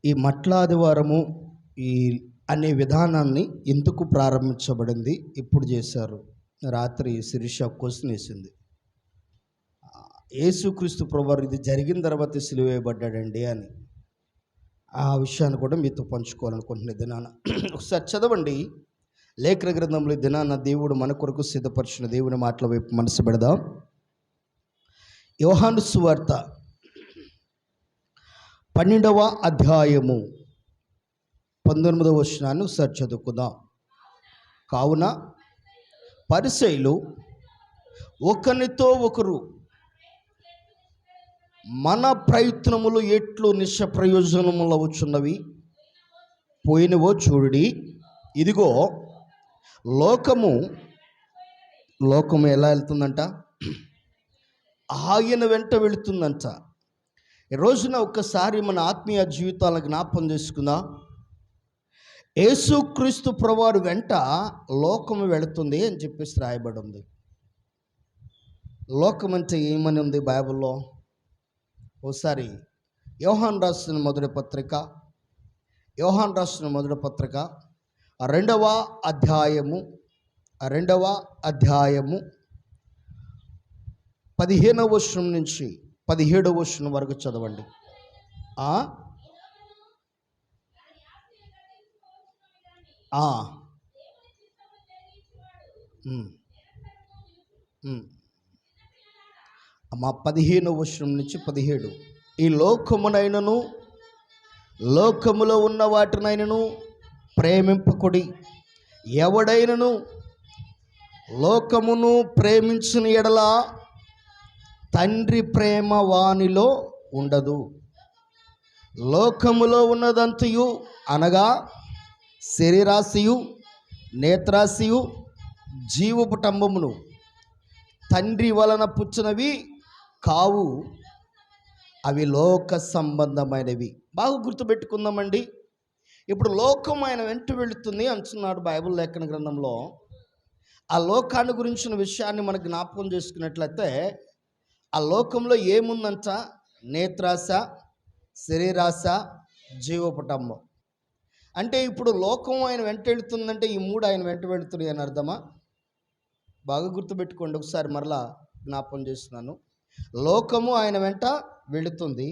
ఈ మట్లాదివారము ఈ అనే విధానాన్ని ఎందుకు ప్రారంభించబడింది, ఇప్పుడు చేశారు? రాత్రి శిరీష క్వశ్చన్ వేసింది. యేసుక్రీస్తు ప్రభువారు ఇది జరిగిన తర్వాత సిలువ వేయబడ్డాడండి అని. ఆ విషయాన్ని కూడా మీతో పంచుకోవాలనుకుంటున్న దినాన ఒకసారి చదవండి లేఖన గ్రంథంలో. ఈ దినాన దేవుడు మన కొరకు సిద్ధపరిచిన దేవుని మాటల వైపు మనసు పెడదాం. యోహాను సువార్త 12వ అధ్యాయము 19వ వచనాన్ని ఒకసారి చదువుకుందాం. కావున పరిసయ్యులు ఒకరితో ఒకరు, మన ప్రయత్నములు ఎట్లు నిష్ప్రయోజనములవుచున్నవి, పోయినవో చూడుడి. ఇదిగో లోకము ఎలా వెళ్తుందంట? ఆయన వెంట వెళుతుందంట. ఈ రోజున ఒక్కసారి మన ఆత్మీయ జీవితాలను జ్ఞాపకం చేసుకుందాం. యేసుక్రీస్తు ప్రభువారు వెంట లోకము వెళుతుంది అని చెప్పేసి రాయబడి ఉంది. లోకం అంటే ఏమని ఉంది బైబిల్లో? ఒకసారి యోహాను రాసిన మొదటి పత్రిక 2వ అధ్యాయము 15వ వచనం నుంచి 17వ వచనం వరకు చదవండి. అమ్మా 15వ వచనం నుంచి 17. ఈ లోకమునైనను లోకములో ఉన్న వాటినైనను ప్రేమింపకుడి. ఎవడైనను లోకమును ప్రేమించిన ఎడల తండ్రి ప్రేమ వానిలో ఉండదు. లోకములో ఉన్నదంతయు అనగా శరీరాశయు, నేత్రాశయు, జీవపుటంబమును తండ్రి వలన పుచ్చినవి కావు, అవి లోక సంబంధమైనవి. బాగా గుర్తుపెట్టుకుందామండి. ఇప్పుడు లోకం ఆయన వెంట వెళుతుంది అంటున్నాడు బైబిల్ లేఖన గ్రంథంలో. ఆ లోకాన్ని గురించిన విషయాన్ని మనకు జ్ఞాపకం చేసుకున్నట్లయితే, ఆ లోకంలో ఏముందంట? నేత్రాశ, శరీరాశ, జీవపుటంబం. అంటే ఇప్పుడు లోకం ఆయన వెంట వెళుతుందంటే ఈ మూడు ఆయన వెంట వెళుతున్నాయి అని అర్థమా? బాగా గుర్తుపెట్టుకోండి. ఒకసారి మరలా జ్ఞాపకం చేస్తున్నాను. లోకము ఆయన వెంట వెళుతుంది.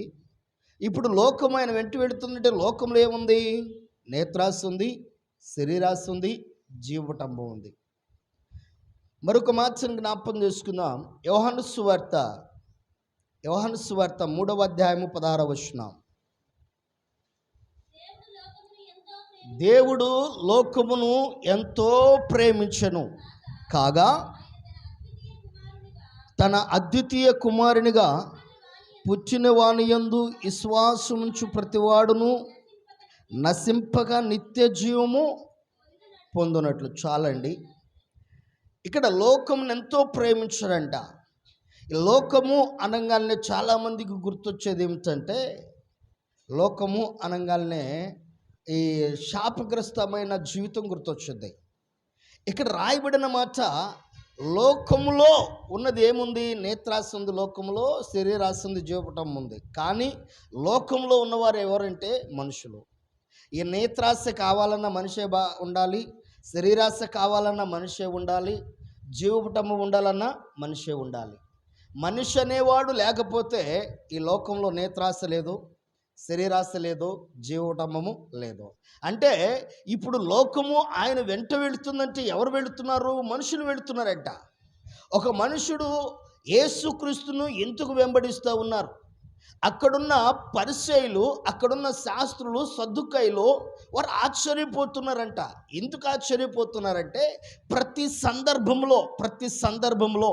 ఇప్పుడు లోకము ఆయన వెంట వెళుతుందంటే లోకంలో ఏముంది? నేత్రాశ ఉంది, శరీరాశ ఉంది, జీవపుటంబం ఉంది. మరొక మాత్రం జ్ఞాపకం చేసుకుందాం. యోహాను సువార్త 3వ అధ్యాయము 16వ వచనం. దేవుడు లోకమును ఎంతో ప్రేమించెను కాగా తన అద్వితీయ కుమారునిగా పుట్టిన వాని యందు విశ్వాసముంచు ప్రతివాడును నశింపక నిత్య జీవము పొందునట్లు. చాలండి. ఇక్కడ లోకమును ఎంతో ప్రేమించారంట. ఈ లోకము అనగానే చాలామందికి గుర్తొచ్చేది ఏమిటంటే, లోకము అనగానే ఈ శాపగ్రస్తమైన జీవితం గుర్తొచ్చింది. ఇక్కడ రాయబడిన మాట, లోకములో ఉన్నది ఏముంది? నేత్రాశ ఉంది లోకంలో, శరీరాశ ఉంది, జీవపుటంబం ఉంది. కానీ లోకంలో ఉన్నవారు ఎవరంటే మనుషులు. ఈ నేత్రాశ కావాలన్న మనిషే ఉండాలి, శరీరాశ కావాలన్న మనిషే ఉండాలి, జీవపుటంబం ఉండాలన్న మనిషే ఉండాలి. మనిషి అనేవాడు లేకపోతే ఈ లోకంలో నేత్రాశ లేదు, శరీరాశ లేదు, జీవటమము లేదు. అంటే ఇప్పుడు లోకము ఆయన వెంట వెళుతుందంటే ఎవరు వెళుతున్నారు? మనుషులు వెళుతున్నారంట. ఒక మనుషుడు యేసుక్రీస్తును ఎందుకు వెంబడిస్తూ ఉన్నారు? అక్కడున్న పరిసయ్యులు, అక్కడున్న శాస్త్రులు, సద్దుకయ్యులు వారు ఆశ్చర్యపోతున్నారంట. ఎందుకు ఆశ్చర్యపోతున్నారంటే, ప్రతి సందర్భంలో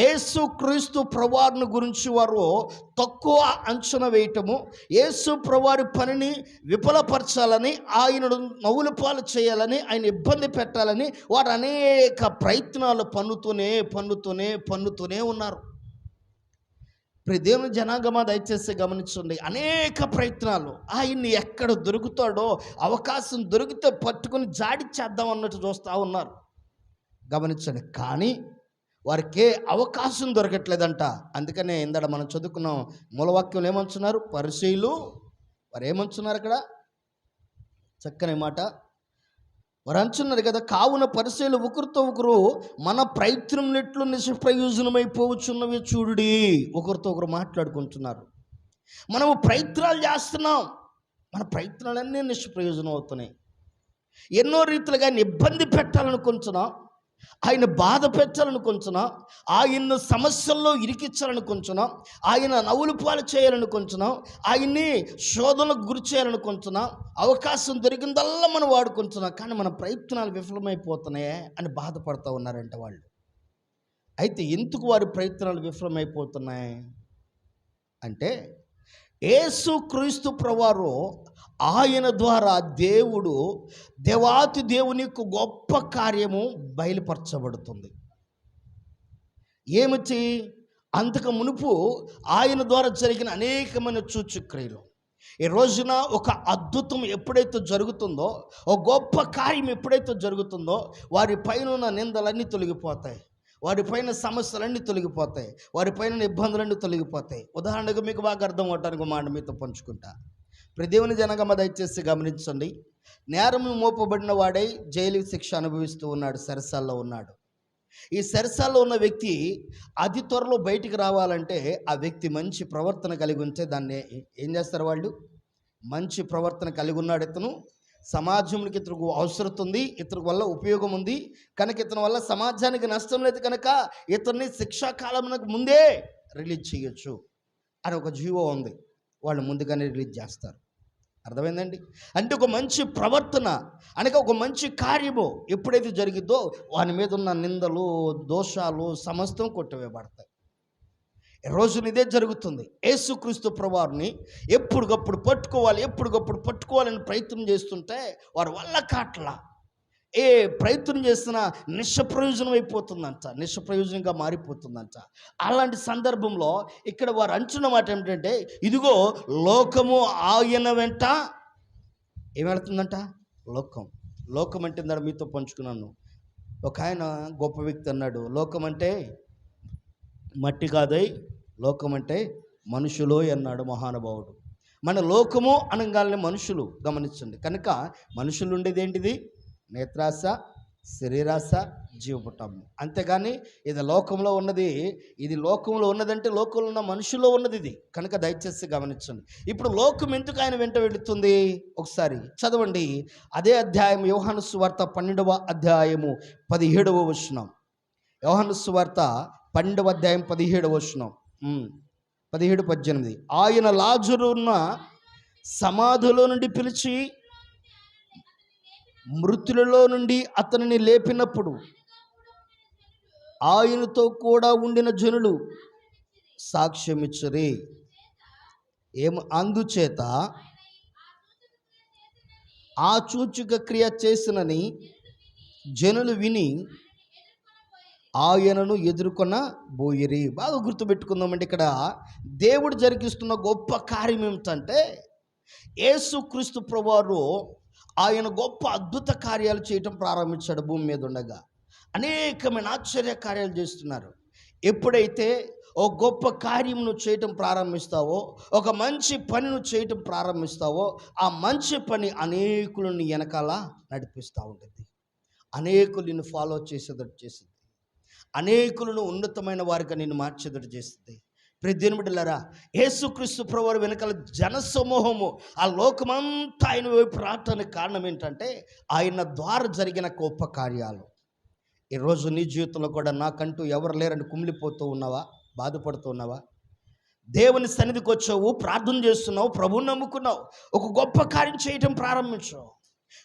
యేసుక్రీస్తు ప్రభువారిని గురించి వారు తక్కువ అంచనా వేయటము, యేసు ప్రభువారి పనిని విఫలపరచాలని, ఆయనను నవ్వుల పాలు చేయాలని, ఆయన ఇబ్బంది పెట్టాలని వారు అనేక ప్రయత్నాలు పన్నుతూనే ఉన్నారు. దేవుని జనాంగమా దయచేసి గమనించండి. అనేక ప్రయత్నాలు. ఆయన్ని ఎక్కడ దొరుకుతాడో, అవకాశం దొరికితే పట్టుకుని జాడి చేద్దాం అన్నట్టు చూస్తూ ఉన్నారు. గమనించండి. కానీ వారికే అవకాశం దొరకట్లేదంట. అందుకనే ఇందాక మనం చదువుకున్నాం మూలవాక్యం ఏమంటున్నారు? పరిసయ్యులు వారు ఏమంటున్నారు అక్కడ? చక్కని మాట. వారు అంటున్నారు కదా, కావున పరిసయ్యులు ఒకరితో ఒకరు మన ప్రయత్నం నెట్లు నిష్ప్రయోజనమైపోవచ్చున్నవి చూడుడి. ఒకరితో ఒకరు మాట్లాడుకుంటున్నారు. మనము ప్రయత్నాలు చేస్తున్నాం, మన ప్రయత్నాలన్నీ నిష్ప్రయోజనం అవుతున్నాయి. ఎన్నో రీతిలుగా ఆయన ఇబ్బంది పెట్టాలనుకుంటున్నాం, ఆయన బాధ పెట్టాలనుకుంటున్నాం, ఆయన్ను సమస్యల్లో ఇరికించాలనుకుంటున్నాం, ఆయన నవ్వులు పాలు చేయాలనుకుంటున్నాం, ఆయన్ని శోధనకు గురి చేయాలనుకుంటున్నాం. అవకాశం దొరికిందల్లా మనం వాడుకుంటున్నాం, కానీ మన ప్రయత్నాలు విఫలమైపోతున్నాయే అని బాధపడుతూ ఉన్నారంట వాళ్ళు. అయితే ఎందుకు వారి ప్రయత్నాలు విఫలమైపోతున్నాయి అంటే, యేసు క్రీస్తు ప్రభువారు ఆయన ద్వారా దేవాతి దేవునికి గొప్ప కార్యము బయలుపరచబడుతుంది. ఏమిటి? అంతకు మునుపు ఆయన ద్వారా జరిగిన అనేకమైన సూచక్రియలు. ఈ రోజున ఒక అద్భుతం ఎప్పుడైతే జరుగుతుందో, ఒక గొప్ప కార్యం ఎప్పుడైతే జరుగుతుందో, వారి పైన ఉన్న నిందలన్నీ తొలగిపోతాయి, వారిపైన సమస్యలన్నీ తొలగిపోతాయి, వారిపైన ఇబ్బందులన్నీ తొలగిపోతాయి. ఉదాహరణకు మీకు బాగా అర్థం అవటానికి మాట మీతో పంచుకుంటా. దేవుని జనగమ దయచేసి గమనించండి. నేరం మోపబడిన వాడై జైలు శిక్ష అనుభవిస్తూ ఉన్నాడు, సెరసాల్లో ఉన్నాడు. ఈ సెరసాల్లో ఉన్న వ్యక్తి అతి త్వరలో బయటికి రావాలంటే ఆ వ్యక్తి మంచి ప్రవర్తన కలిగి ఉంటే దాన్ని ఏం చేస్తారు వాళ్ళు? మంచి ప్రవర్తన కలిగి ఉన్నాడు ఇతను, సమాజంకి ఇతరుకు అవసరం ఉంది, ఇతరు వల్ల ఉపయోగం ఉంది కనుక, ఇతని వల్ల సమాజానికి నష్టం లేదు కనుక ఇతన్ని శిక్షాకాలమునకు ముందే రిలీజ్ చేయొచ్చు అని ఒక జీవో ఉంది. వాళ్ళు ముందుగానే రిలీజ్ చేస్తారు. అర్థమైందండి? అంటే ఒక మంచి ప్రవర్తన అనగా ఒక మంచి కార్యము ఎప్పుడైతే జరిగిద్దో వాని మీద ఉన్న నిందలు, దోషాలు సమస్తం కొట్టివేయబడతాయి. రోజున ఇదే జరుగుతుంది. యేసుక్రీస్తు ప్రభువారిని ఎప్పటికప్పుడు పట్టుకోవాలని ప్రయత్నం చేస్తుంటే వారి వల్ల కాట్లా, ఏ ప్రయత్నం చేసినా నిష్ప్రయోజనం అయిపోతుందంట, నిష్ప్రయోజనంగా మారిపోతుందంట. అలాంటి సందర్భంలో ఇక్కడ వారు అంటున్న మాట ఏమిటంటే, ఇదిగో లోకము ఆయన వెంట ఏమెడుతుందంట? లోకం అంటే ఇందాక మీతో పంచుకున్నాను. ఒక ఆయన గొప్ప వ్యక్తి అన్నాడు, లోకం అంటే మట్టి కాదై, లోకం అంటే మనుషులు అన్నాడు మహానుభావుడు. మన లోకము అనగానే మనుషులు, గమనించండి. కనుక మనుషులు ఉండేది ఏంటిది? నేత్రాశ, శరీరాశ, జీవపుటము. అంతేగాని ఇది లోకంలో ఉన్నది, ఇది లోకంలో ఉన్నదంటే లోకంలో ఉన్న మనుషుల్లో ఉన్నది ఇది. కనుక దయచేసి గమనించండి. ఇప్పుడు లోకం ఎందుకు ఆయన వెంట వెళుతుంది? ఒకసారి చదవండి అదే అధ్యాయం, యోహాను సువార్త 12వ అధ్యాయము 17వ వచనం. యోహాను సువార్త 12వ అధ్యాయం 17వ వచనం, 17-18. ఆయన లాజరున్న సమాధిలో నుండి పిలిచి మృతులలో నుండి అతనిని లేపినప్పుడు ఆయనతో కూడా ఉండిన జనులు సాక్ష్యమిచ్చరి. అందుచేత ఆ సూచక క్రియ చేసినని జనులు విని ఆయనను ఎదుర్కొన్న బోయిరి. బాగా గుర్తుపెట్టుకుందామండి. ఇక్కడ దేవుడు జరిగిస్తున్న గొప్ప కార్యం ఏమిటంటే, యేసుక్రీస్తు ప్రభువారు ఆయన గొప్ప అద్భుత కార్యాలు చేయటం ప్రారంభించాడు. భూమి మీద ఉండగా అనేకమైన ఆశ్చర్య కార్యాలు చేస్తున్నారు. ఎప్పుడైతే ఓ గొప్ప కార్యం నువ్వు చేయటం ప్రారంభిస్తావో, ఒక మంచి పని నువ్వు చేయటం ప్రారంభిస్తావో, ఆ మంచి పని అనేకులను వెనకాల నడిపిస్తూ ఉంటుంది, అనేకులు నిన్ను ఫాలో చేసేటట్టు చేస్తుంది, అనేకులను ఉన్నతమైన వారిగా నిన్ను మార్చేటట్టు చేస్తుంది. ప్రతిదిన బిడ్డలారా, యేసుక్రీస్తు ప్రభువారి వెనకాల జనసమూహము, ఆ లోకమంతా ఆయన వైపు రావటానికి కారణం ఏంటంటే ఆయన ద్వారా జరిగిన గొప్ప కార్యాలు. ఈరోజు నీ జీవితంలో కూడా నాకంటూ ఎవరు లేరని కుమిలిపోతూ ఉన్నావా? బాధపడుతూ ఉన్నావా? దేవుని సన్నిధికి వచ్చావు, ప్రార్థన చేస్తున్నావు, ప్రభువుని నమ్ముకున్నావు, ఒక గొప్ప కార్యం చేయటం ప్రారంభించావు.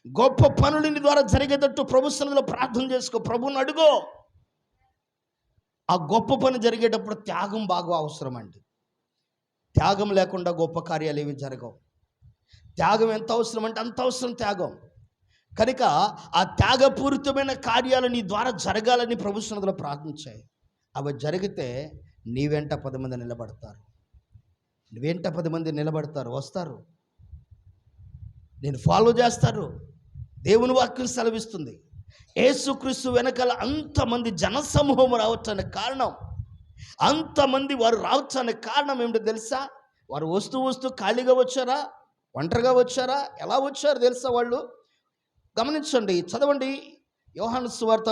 గొప్ప పనులు నీ ద్వారా జరిగేటట్టు ప్రభు సన్నిధిలో ప్రార్థన చేసుకో, ప్రభువుని అడుగో. ఆ గొప్ప పని జరిగేటప్పుడు త్యాగం బాగా అవసరం అండి. త్యాగం లేకుండా గొప్ప కార్యాలు ఏవి జరగవు. త్యాగం ఎంత అవసరం అంటే అంత అవసరం త్యాగం. కనుక ఆ త్యాగపూరితమైన కార్యాలు నీ ద్వారా జరగాలని ప్రభు సన్నిధిలో ప్రార్థించాయి. అవి జరిగితే నీ వెంట 10 మంది నిలబడతారు, నీ వెంట 10 మంది నిలబడతారు, వస్తారు, నేను ఫాలో చేస్తారు. దేవుని వాక్యం సెలవిస్తుంది. యేసుక్రీస్తు వెనకాల అంతమంది జనసమూహం రావటానికి కారణం, అంతమంది వారు రావటానికి కారణం ఏమిటో తెలుసా? వారు వస్తూ ఖాళీగా వచ్చారా? ఒంటరిగా వచ్చారా? ఎలా వచ్చారు తెలుసా వాళ్ళు? గమనించండి, చదవండి. యోహాను సువార్త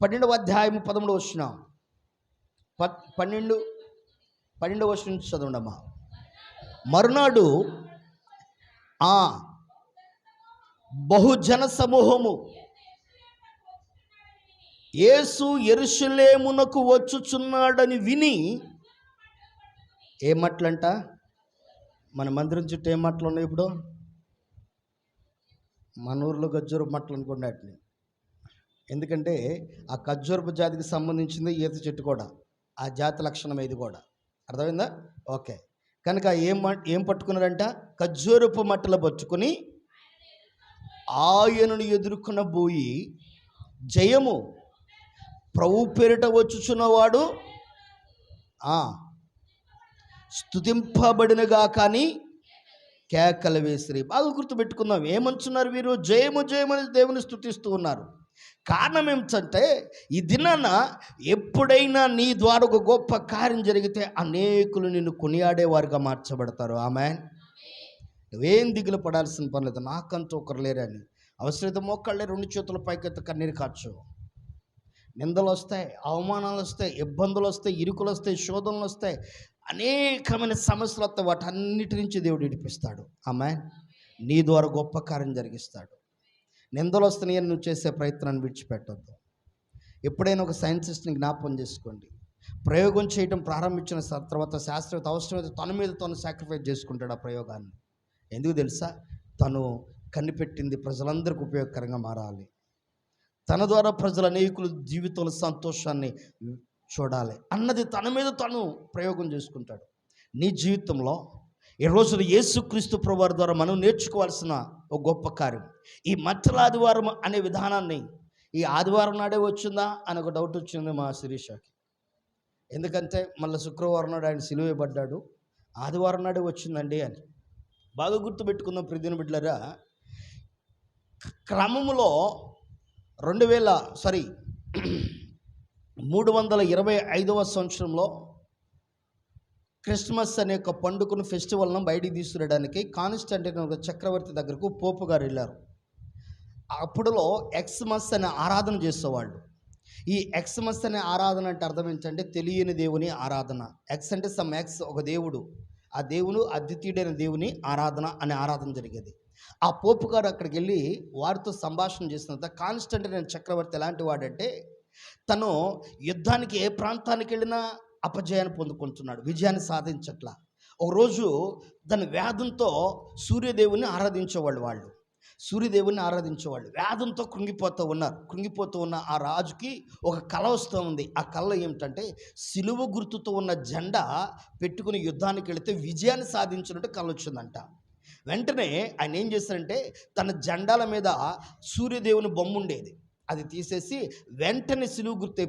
12వ అధ్యాయం 13వ వచనం. 12వ వచనం నుంచి చదవండి అమ్మా. మరునాడు బహుజన సమూహము యేసు యెరూషలేమునకు వచ్చుచున్నాడని విని, ఏ మాటలంట? మన మందిరం చుట్టూ ఏం మాటలు ఉన్నాయి ఇప్పుడు? మన ఊర్లో ఖర్జూరపు మట్టలు అనుకోండి వాటిని. ఎందుకంటే ఆ ఖర్జూరపు జాతికి సంబంధించింది ఈత చెట్టు కూడా, ఆ జాతి లక్షణం ఇది కూడా. అర్థమైందా? ఓకే. కనుక ఏం పట్టుకున్నారంట? ఖర్జూరపు మట్టలు పట్టుకుని ఆయనను ఎదుర్కొన పోయి, జయము ప్రభు పేరిట వచ్చుచున్నవాడు స్తుతింపబడినగా కానీ కేకలు వేసిరి. బాగా గుర్తుపెట్టుకుందాం. ఏమంటున్నారు వీరు? జయము జయమని దేవుని స్తుతిస్తూ ఉన్నారు. కారణం ఏమిటంటే, ఈ దినాన ఎప్పుడైనా నీ ద్వారా ఒక గొప్ప కార్యం జరిగితే అనేకులు నిన్ను కొనియాడేవారుగా మార్చబడతారు. ఆమేన్. నువ్వేం దిగులు పడాల్సిన పని లేదు. నాకంటూ ఒకరు లేరని. అవసరత మోకాళ్ళే 2 చేతుల పైకెత్తి కన్నీరు కాచు. నిందలు వస్తాయి, అవమానాలు వస్తాయి, ఇబ్బందులు వస్తాయి, ఇరుకులు వస్తాయి, శోధనలు వస్తాయి, అనేకమైన సమస్యలు వస్తాయి. వాటన్నిటి నుంచి దేవుడు విడిపిస్తాడు. ఆమేన్. నీ ద్వారా గొప్ప కార్యం జరిగిస్తాడు. నిందలు వస్తున్నాయని నువ్వు చేసే ప్రయత్నాన్ని విడిచిపెట్టొద్దు. ఎప్పుడైనా ఒక సైంటిస్ట్ని జ్ఞాపకం చేసుకోండి. ప్రయోగం చేయడం ప్రారంభించిన తర్వాత శాస్త్రవేత్త అవసరమైతే తన మీద తను సాక్రిఫైస్ చేసుకుంటాడు ఆ ప్రయోగాన్ని. ఎందుకు తెలుసా? తను కనిపెట్టింది ప్రజలందరికీ ఉపయోగకరంగా మారాలి. తన ద్వారా ప్రజల అనేకుల జీవితంలో సంతోషాన్ని చూడాలి అన్నది తన మీద తను ప్రయోగం చేసుకుంటాడు. నీ జీవితంలో ఈ రోజున యేసుక్రీస్తు ప్రభువారి ద్వారా మనం నేర్చుకోవాల్సిన ఒక గొప్ప కార్యం, ఈ మచ్చల ఆదివారం అనే విధానాన్ని. ఈ ఆదివారం నాడే వచ్చిందా అని ఒక డౌట్ వచ్చింది మా శిరీషకి. ఎందుకంటే మళ్ళీ శుక్రవారం నాడు ఆయన సిలువ వేయబడ్డాడు, ఆదివారం నాడే వచ్చిందండి అని. బాగా గుర్తుపెట్టుకుందాం ప్రియమైన బిడ్డలారా. క్రమములో 325వ సంవత్సరంలో క్రిస్మస్ అనే ఒక పండుగను, ఫెస్టివల్ను బయటికి తీసుకురావడానికి కాన్స్టాంటిన్ ఒక చక్రవర్తి దగ్గరకు పోపు గారు వెళ్ళారు. అప్పుడులో ఎక్స్మస్ అనే ఆరాధన చేసేవాళ్ళు. ఈ ఎక్స్మస్ అనే ఆరాధన అంటే అర్థం ఏంటంటే తెలియని దేవుని ఆరాధన. ఎక్స్ అంటే సమ్ ఎక్స్, ఒక దేవుడు, ఆ దేవుడు అద్వితీయుడైన దేవుని ఆరాధన అనే ఆరాధన జరిగేది. ఆ పోపు గారు అక్కడికి వెళ్ళి వారితో సంభాషణ చేసినంత, కాన్స్టాంటిన్ చక్రవర్తి ఎలాంటి వాడంటే తను యుద్ధానికి ఏ ప్రాంతానికి వెళ్ళినా అపజయాన్ని పొందుకుంటున్నాడు, విజయాన్ని సాధించట్లా. ఒకరోజు తన వ్యాధంతో సూర్యదేవుని ఆరాధించేవాళ్ళు. సూర్యదేవుని ఆరాధించేవాళ్ళు వ్యాధంతో కృంగిపోతూ ఉన్న ఆ రాజుకి ఒక కళ వస్తూ ఉంది. ఆ కళ ఏమిటంటే సిలువ గుర్తుతో ఉన్న జెండా పెట్టుకుని యుద్ధానికి వెళితే విజయాన్ని సాధించినట్టు కళ వచ్చిందంట. వెంటనే ఆయన ఏం చేశారంటే తన జెండాల మీద సూర్యదేవుని బొమ్మ ఉండేది, అది తీసేసి వెంటనే సిలువ గుర్తు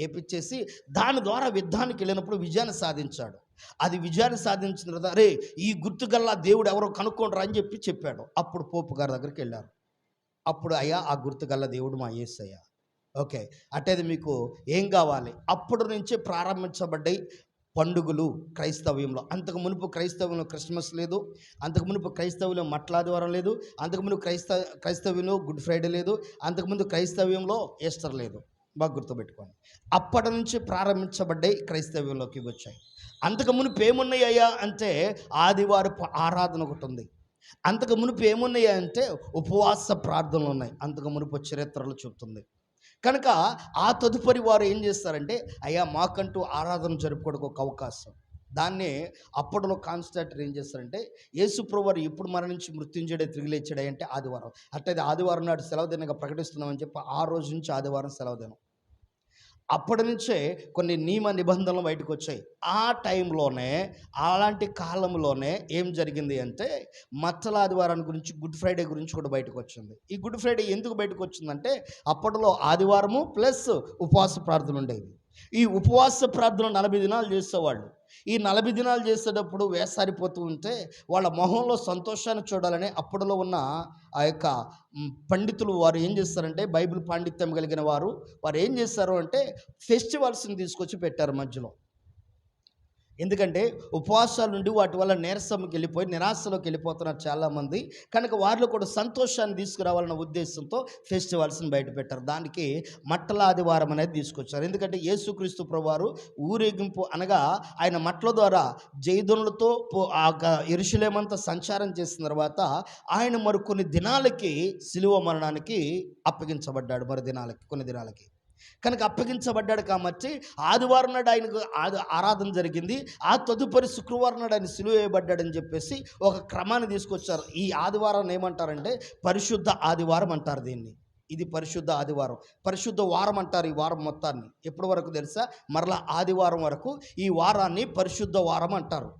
ఏపిచ్చేసి దాని ద్వారా యుద్ధానికి వెళ్ళినప్పుడు విజయాన్ని సాధించాడు. అది విజయాన్ని సాధించిన తర్వాత అరే ఈ గుర్తు గల్లా దేవుడు ఎవరో కనుక్కోండ్రా అని చెప్పాడు. అప్పుడు పోపు గారి దగ్గరికి వెళ్ళారు. అప్పుడు అయ్యా ఆ గుర్తు గల్లా దేవుడు మా యేసయ్య. ఓకే, అట్టేది మీకు ఏం కావాలి? అప్పుడు నుంచే ప్రారంభించబడ్డాయి పండుగలు క్రైస్తవ్యంలో. అంతకు మునుపు క్రైస్తవ్యంలో క్రిస్మస్ లేదు, అంతకు మునుపు క్రైస్తవ్యంలో మట్లాదివారం లేదు, అంతకుముందు క్రైస్తవ్యంలో గుడ్ ఫ్రైడే లేదు, అంతకుముందు క్రైస్తవ్యంలో ఈస్టర్ లేదు. బాగా గుర్తుపెట్టుకోండి. అప్పటి నుంచి ప్రారంభించబడ్డాయి క్రైస్తవ్యంలోకి వచ్చాయి. అంతకు మునుపు ఏమున్నాయ్యా అంటే ఆదివారపు ఆరాధన ఒకటి ఉంది. అంతకు మునుపు ఏమున్నాయా అంటే ఉపవాస ప్రార్థనలు ఉన్నాయి. అంతకు మునుపు చరిత్రలు చెప్తుంది. కనుక ఆ తదుపరి వారు ఏం చేస్తారంటే అయ్యా మాకంటూ ఆరాధన జరుపుకోవడానికి ఒక అవకాశం. దాన్నే అప్పట్లో కాన్స్టాంటిన్ ఏం చేస్తారంటే యేసుప్రభువు వారు ఎప్పుడు మరణించి మృత్యుంజయుడే తిరిగి లేచాడు అంటే ఆదివారం. అట్టయితే ఆదివారం నాడు సెలవు దినంగా ప్రకటిస్తున్నామని చెప్పి ఆ రోజు నుంచి ఆదివారం సెలవు దినం. అప్పటి నుంచే కొన్ని నియమ నిబంధనలు బయటకు వచ్చాయి. ఆ టైంలోనే అలాంటి కాలంలోనే ఏం జరిగింది అంటే మచ్చల ఆదివారాన్ని గురించి, గుడ్ ఫ్రైడే గురించి కూడా బయటకు వచ్చింది. ఈ గుడ్ ఫ్రైడే ఎందుకు బయటకు వచ్చిందంటే అప్పట్లో ఆదివారము ప్లస్ ఉపవాస ప్రార్థన ఉండేది. ఈ ఉపవాస ప్రార్థన 40 దినాలు చేసేవాళ్ళు. ఈ 40 దినాలు చేసేటప్పుడు వేసారిపోతూ ఉంటే వాళ్ళ మొహంలో సంతోషాన్ని చూడాలని అప్పటిలో ఉన్న ఆ యొక్క పండితులు వారు ఏం చేస్తారంటే బైబిల్ పాండిత్యం కలిగిన వారు ఏం చేస్తారు అంటే ఫెస్టివల్స్ని తీసుకొచ్చి పెట్టారు మధ్యలో. ఎందుకంటే ఉపవాసాల నుండి వాటి వల్ల నీరసంకి వెళ్ళిపోయి నిరాశలోకి వెళ్ళిపోతున్నారు చాలామంది. కనుక వారిలో కూడా సంతోషాన్ని తీసుకురావాలన్న ఉద్దేశంతో ఫెస్టివల్స్ని బయట పెట్టారు. దానికి మట్టల ఆదివారం అనేది తీసుకొచ్చారు. ఎందుకంటే యేసుక్రీస్తు ప్రభువారు ఊరేగింపు అనగా ఆయన మట్ల ద్వారా జైదునులతో యెరూషలేమంతా సంచారం చేసిన తర్వాత ఆయన మరికొన్ని దినాలకి శిలువ మరణానికి అప్పగించబడ్డాడు. కొన్ని దినాలకి కనుక అప్పగించబడ్డాడు. కాబట్టి ఆదివారం నాడు ఆయనకు ఆరాధన జరిగింది. ఆ తదుపరి శుక్రవారం నాడు ఆయన సిలువ వేయబడ్డాడని చెప్పేసి ఒక క్రమాన్ని తీసుకొచ్చారు. ఈ ఆదివారాన్ని ఏమంటారంటే పరిశుద్ధ ఆదివారం అంటారు దీన్ని. ఇది పరిశుద్ధ ఆదివారం, పరిశుద్ధ వారం అంటారు ఈ వారం మొత్తాన్ని. ఎప్పటి వరకు తెలుసా? మరలా ఆదివారం వరకు ఈ వారాన్ని పరిశుద్ధ వారం అంటారు.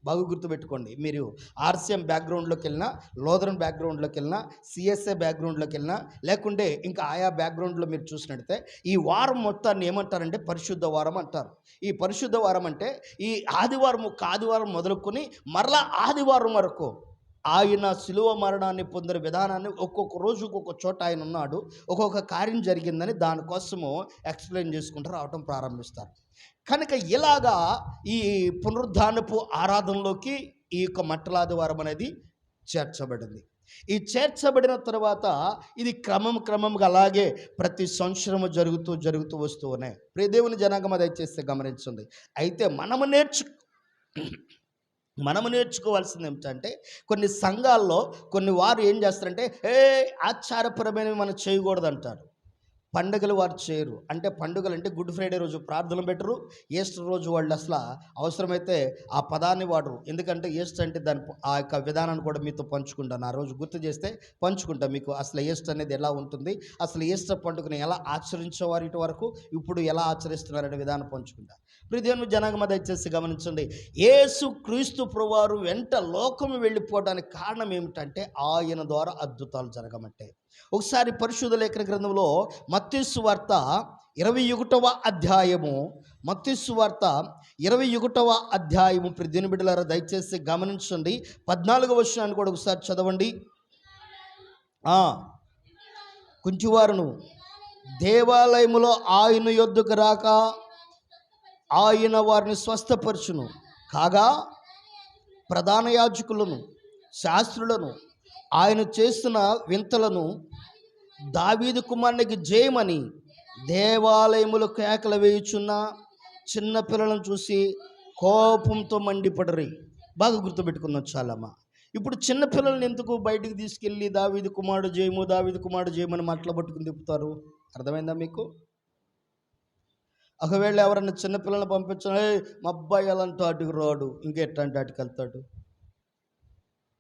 బాగా గుర్తుపెట్టుకోండి. మీరు ఆర్సీఎం బ్యాక్గ్రౌండ్లోకి వెళ్ళినా, లోదరన్ బ్యాక్గ్రౌండ్లోకి వెళ్ళినా, సిఎస్ఏ బ్యాక్గ్రౌండ్లోకి వెళ్ళినా, లేకుంటే ఇంకా ఆయా బ్యాక్గ్రౌండ్లో మీరు చూసినట్టయితే ఈ వారం మొత్తాన్ని ఏమంటారంటే పరిశుద్ధ వారం అంటారు. ఈ పరిశుద్ధ వారం అంటే ఈ ఆదివారం ఒక ఆదివారం మొదలుకొని మరలా ఆదివారం వరకు ఆయన శిలువ మరణాన్ని పొందిన విధానాన్ని ఒక్కొక్క రోజు ఒక్కొక్క చోట ఆయన ఉన్నాడు, ఒక్కొక్క కార్యం జరిగిందని దానికోసము ఎక్స్ప్లెయిన్ చేసుకుంటూ రావటం ప్రారంభిస్తారు. కనుక ఇలాగా ఈ పునరుద్ధానపు ఆరాధనలోకి ఈ యొక్క మట్టల ఆదివారం అనేది చేర్చబడింది. ఈ చేర్చబడిన తర్వాత ఇది క్రమంగా అలాగే ప్రతి సంవత్సరము జరుగుతూ వస్తూ ఉన్నాయి. ప్రియ దేవుని జనాంగం దయచేస్తే గమనించండి. అయితే మనము నేర్చుకోవాల్సింది ఏమిటంటే కొన్ని సంఘాల్లో కొన్ని వారు ఏం చేస్తారంటే ఆచారపరమైనవి మనం చేయకూడదు అంటారు. పండుగలు వారు చేయరు. అంటే పండుగలు అంటే గుడ్ ఫ్రైడే రోజు ప్రార్థనలు పెట్టరు. ఈస్టర్ రోజు వాళ్ళు అసలు అవసరమైతే ఆ పదాన్ని వాడరు. ఎందుకంటే ఈస్టర్ అంటే దాని ఆ యొక్క విధానాన్ని కూడా మీతో పంచుకుంటాను. ఆ రోజు గుర్తు చేస్తే పంచుకుంటా మీకు అసలు ఈస్టర్ అనేది ఎలా ఉంటుంది, అసలు ఈస్టర్ పండుగను ఎలా ఆచరించేవారు ఇటు వరకు, ఇప్పుడు ఎలా ఆచరిస్తున్నారనే విధానం పంచుకుంటా. ప్రియదేవుని జనాంగం దయచేసి గమనించండి. యేసు క్రీస్తు ప్రభువారు వెంట లోకము వెళ్ళిపోవడానికి కారణం ఏమిటంటే ఆయన ద్వారా అద్భుతాలు జరగమంటే. ఒకసారి పరిశుద్ధ లేఖన గ్రంథంలో మత్తయి సువార్త 21వ అధ్యాయము, మత్తయి సువార్త 21వ అధ్యాయము ప్రియదేవుని బిడ్డలారా దయచేసి గమనించండి. 14వ వచనాన్ని కూడా ఒకసారి చదవండి. కుంటివారును దేవాలయములో ఆయన యొద్దకు రాక ఆయన వారిని స్వస్థపరచును కాగా ప్రధాన యాజకులను శాస్త్రులను ఆయన చేస్తున్న వింతలను దావీదు కుమారునికి జయమని దేవాలయములు కేకలు వేయుచున్న చిన్న పిల్లలను చూసి కోపంతో మండిపడరి. బాగా గుర్తుపెట్టుకున్నాం చాలమ్మా. ఇప్పుడు చిన్న పిల్లల్ని ఎందుకు బయటికి తీసుకెళ్ళి దావీదు కుమారుడు జయమని మాట్లాడుకుని తిప్పుతారు? అర్థమైందా మీకు? ఒకవేళ ఎవరన్నా చిన్నపిల్లల్ని పంపించాలి, మా అబ్బాయి అలాంటి అటుకు రాడు, ఇంకెట్లాంటి అటుకు వెళ్తాడు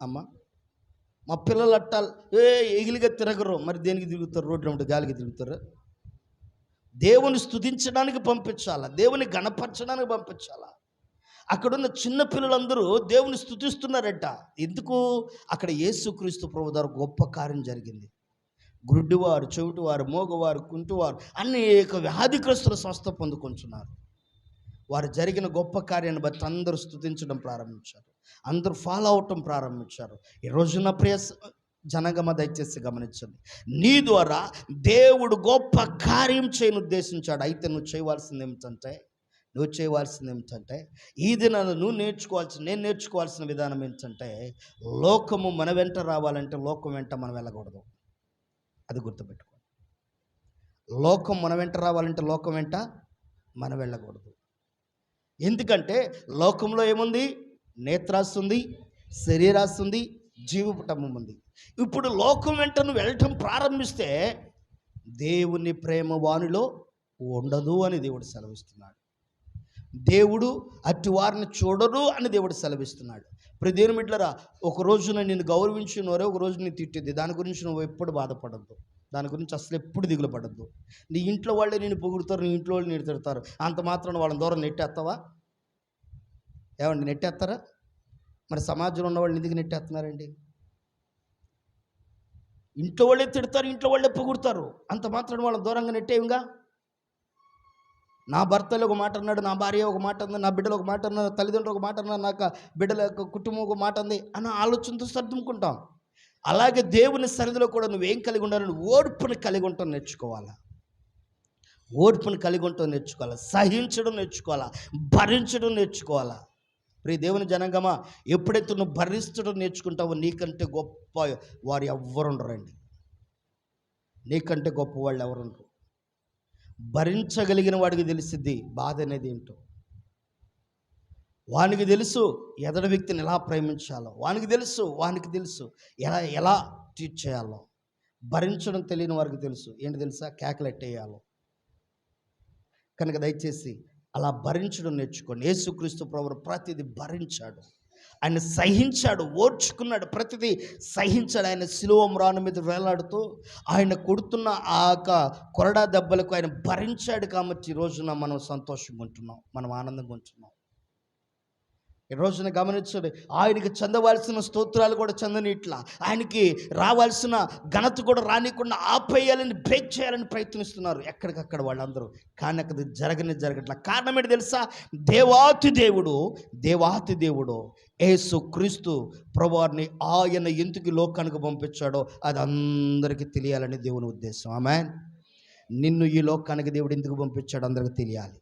అమ్మ, మా పిల్లలు అట్టాలి ఎగిలిగా తిరగరు, మరి దేనికి తిరుగుతారు? రోడ్డు ఉంటే గాలికి తిరుగుతారు. దేవుని స్తుతించడానికి పంపించాలా, దేవుని గణపరచడానికి పంపించాలా. అక్కడున్న చిన్న పిల్లలందరూ దేవుని స్తుతిస్తున్నారట. ఎందుకు? అక్కడ యేసుక్రీస్తు ప్రభువు ద్వారా గొప్ప కార్యం జరిగింది. గుడ్డివారు, చెవిటివారు, మోగవారు, కుంటివారు అనేక వ్యాధిగ్రస్తుల స్వస్థ పొందుకుంటున్నారు. వారు జరిగిన గొప్ప కార్యాన్ని బట్టి అందరూ స్తుతించడం ప్రారంభించారు, అందరూ ఫాలో అవటం ప్రారంభించారు. ఈ రోజున ప్రియ జనగమ దయచేసి గమనించండి. నీ ద్వారా దేవుడు గొప్ప కార్యం చేయను ఉద్దేశించాడు. అయితే నువ్వు చేయవలసింది ఏమిటంటే ఈ దినాన్ని నేను నేర్చుకోవాల్సిన విధానం ఏంటంటే, లోకము మన వెంట రావాలంటే లోకం వెంట మనం వెళ్ళకూడదు. అది గుర్తుపెట్టుకో. లోకం మన వెంట రావాలంటే లోకం వెంట మనం వెళ్ళకూడదు. ఎందుకంటే లోకంలో ఏముంది? నేత్రాస్తి ఉంది, శరీరాస్తి ఉంది, జీవపటము ఉంది. ఇప్పుడు లోకం వెంట నువ్వు వెళ్ళటం ప్రారంభిస్తే దేవుని ప్రేమ వానిలో ఉండదు అని దేవుడు సెలవిస్తున్నాడు. దేవుడు అట్టి వారిని చూడరు అని దేవుడు సెలవిస్తున్నాడు. ప్రతి దేవుని బిడ్డలారా, ఒక రోజున నిన్ను గౌరవించినోరే ఒక రోజు నేను తిట్టింది, దాని గురించి నువ్వు ఎప్పుడు బాధపడద్దు, దాని గురించి అసలు ఎప్పుడు దిగులు పడద్దు. నీ ఇంట్లో వాళ్ళే నేను పొగుడుతారు, నీ ఇంట్లో వాళ్ళు నేను తిడతారు, అంత మాత్రం వాళ్ళని దూరం నెట్టేస్తావా? ఏమండి, నెట్టేస్తారా? మరి సమాజంలో ఉన్న వాళ్ళు ఎందుకు నెట్టేస్తున్నారండి? ఇంట్లో వాళ్ళే తిడతారు, ఇంట్లో వాళ్ళే పొగుడుతారు, అంత మాత్రం వాళ్ళని దూరంగా నెట్టేవిగా. నా భర్తలు ఒక మాట అన్నాడు, నా భార్య ఒక మాట అంది, నా బిడ్డలు ఒక మాట అన్నారు, తల్లిదండ్రులు ఒక మాట అన్నారు, నాకు బిడ్డల కుటుంబం ఒక మాట అంది అని ఆలోచనతో సర్దుకుంటాం. అలాగే దేవుని సన్నిధిలో కూడా నువ్వేం కలిగి ఉండాలని ఓర్పుని కలిగి ఉంటాను నేర్చుకోవాలా. ఓర్పును కలిగి ఉండటం నేర్చుకోవాలా, సహించడం నేర్చుకోవాలా, భరించడం నేర్చుకోవాలా. ప్రియ దేవుని జనాంగమా, ఎప్పుడైతే నువ్వు భరించడం నేర్చుకుంటావో నీకంటే గొప్ప వారు ఎవ్వరు ఉండరండి. నీకంటే గొప్ప వాళ్ళు ఎవరు ఉండరు. భరించగలిగిన వాడికి తెలిసిద్ది బాధ అనేది ఏంటో. వానికి తెలుసు ఎదటి వ్యక్తిని ఎలా ప్రేమించాలో, వానికి తెలుసు ఎలా ఎలా ట్రీట్ చేయాలో. భరించడం తెలియని వారికి తెలుసు ఏంటి తెలుసా, కేకలెట్టేయాలో. కనుక దయచేసి అలా భరించడం నేర్చుకోండి. యేసుక్రీస్తు ప్రభువు ప్రతిదీ భరించాడు, ఆయన సహించాడు, ఓర్చుకున్నాడు, ప్రతిదీ సహించాడు. ఆయన శిలువ మ్రాను మీద వేలాడుతూ ఆయన కొడుతున్న ఆ కొరడా దెబ్బలకు ఆయన భరించాడు. కాబట్టి ఈ రోజున మనం సంతోషంగా ఉంటున్నాం, మనం ఆనందంగా ఉంటున్నాం. ఈ రోజున గమనించండి, ఆయనకి చెందవలసిన స్తోత్రాలు కూడా చెందనిట్లా, ఆయనకి రావాల్సిన ఘనత కూడా రానికుండా ఆపేయాలని, బ్రేక్ చేయాలని ప్రయత్నిస్తున్నారు ఎక్కడికక్కడ వాళ్ళందరూ. కానీ అక్కడ జరగట్లా. కారణం ఏంటి తెలుసా, దేవాతి దేవుడు యేసు క్రీస్తు ప్రభువారిని ఆయన ఎందుకు లోకానికి పంపించాడో అది అందరికీ తెలియాలని దేవుని ఉద్దేశం. ఆమేన్. నిన్ను ఈ లోకానికి దేవుడు ఎందుకు పంపించాడో అందరికీ తెలియాలి.